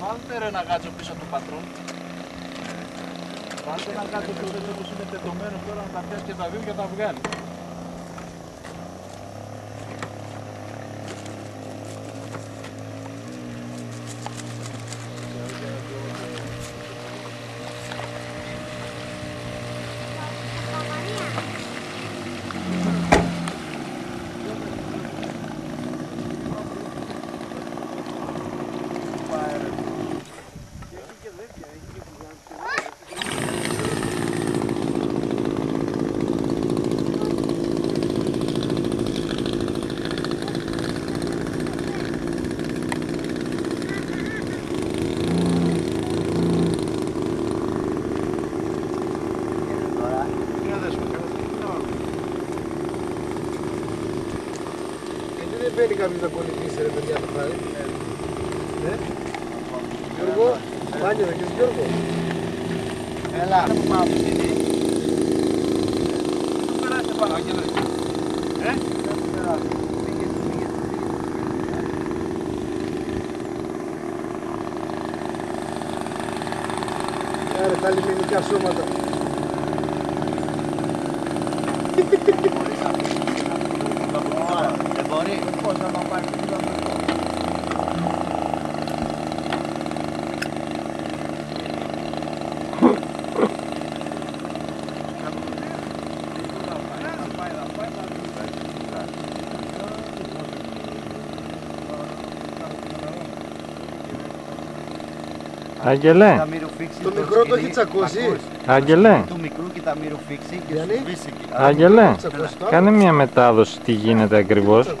Βάλτε ρε ένα γάτσο πίσω από το πατρόν. Βάλτε ένα γάτσο πίσω όπως είναι τετωμένο τώρα να τα πιάσει και τα δύο και τα βγάλει. Δεν μπαίνει κάποιος να κολλητήσει ρε παιδιά το χάρη. Γιώργο, μπάνιο θα κάνεις Γιώργο. Έλα, να μου πάμε σπίτι. Πού περάστε πάνω, Άγγελε. Πού περάστε. Άρα τα λιμενικά σώματα. Δεν μπορεί. Πώς θα πάει πίσω από αυτό. Άγγελε, Το μικρό το έχει τσακώσει. Άγγελε, Του μικρού και τα μυροφίξει και Γιάννη. σου σβήσει εκεί. Άγγελε, Τσακώσει το άλλο. κάνε μια μετάδοση τι γίνεται ακριβώς,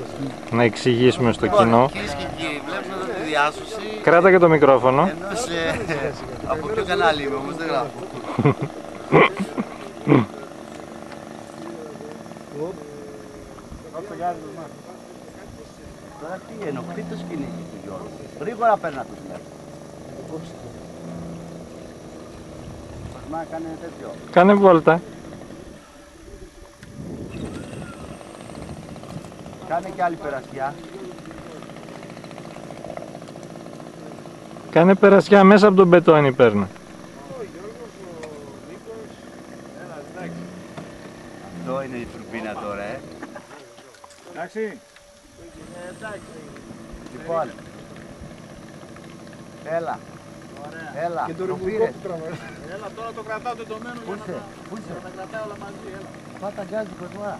να εξηγήσουμε στο κοινό. Κυρίες και κύριοι, βλέπουμε εδώ τη διάσωση Κράτα και το μικρόφωνο. ενός από ποιο κανάλι είμαι όμως δεν γράφω. Τώρα τι ενοχλεί το σκηνή του Γιώργου. Γρήγορα παίρνα τους μέρους. Μα κάνε τέτοιο. Κάνε βόλτα. Κάνε και άλλη περασιά. Κάνε περασιά μέσα από τον μπετόνι παίρνω. Αυτό είναι η τουρμπίνα τώρα, Εντάξει. Λοιπόν. Έλα. Έλα. Και το Το πήρες. ρημοκόπτραμα. Έλα, τώρα το κρατάω τετωμένο. Πού είσαι. Πού είσαι. Θα τα κρατάω όλα μαζί, έλα. Πάτα γκάζι κοσμά.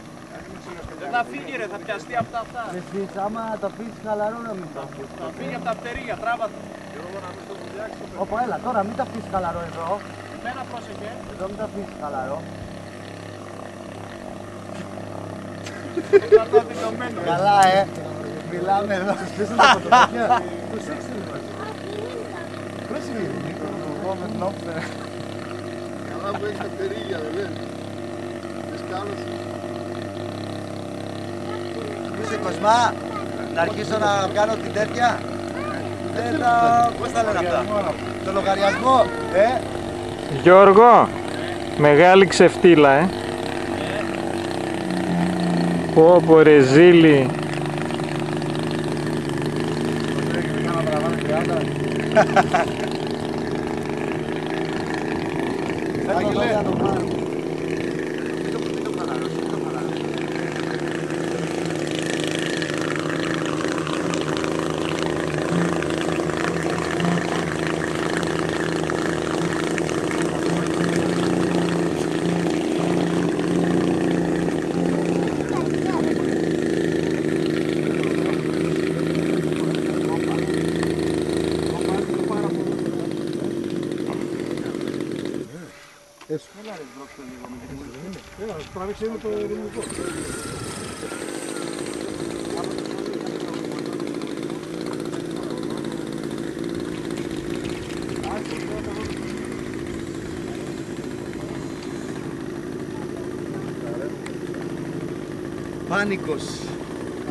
Δεν θα φύγει ρε, θα πιαστεί από τα αυτά. Εσύ, άμα το αφήσεις χαλαρό να μην το αφήσεις. Θα φύγει από τα πτερίγια, τράβα το. Όπα, έλα, τώρα μην τα αφήσεις χαλαρό εδώ. Μένα πρόσεχε. Εδώ μην τα αφήσεις χαλαρό. Καλά, μιλάμε εδώ. Στήσαν τα φωτογραφία. Τους έξερε μας. Πώς είναι. Καλά που έχεις τα πτερίγια, δεν λες. Τις κάνεις. Είσαι Κοσμά, να αρχίσω να κάνω την τέτοια. Πώς τα λένε αυτά. Το λογαριασμό, Γιώργο, μεγάλη ξεφτύλα, Πω ρε ζήλι. Έλα, τράβηξε με το ρημικό. Πάνικος.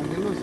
Αγγελός.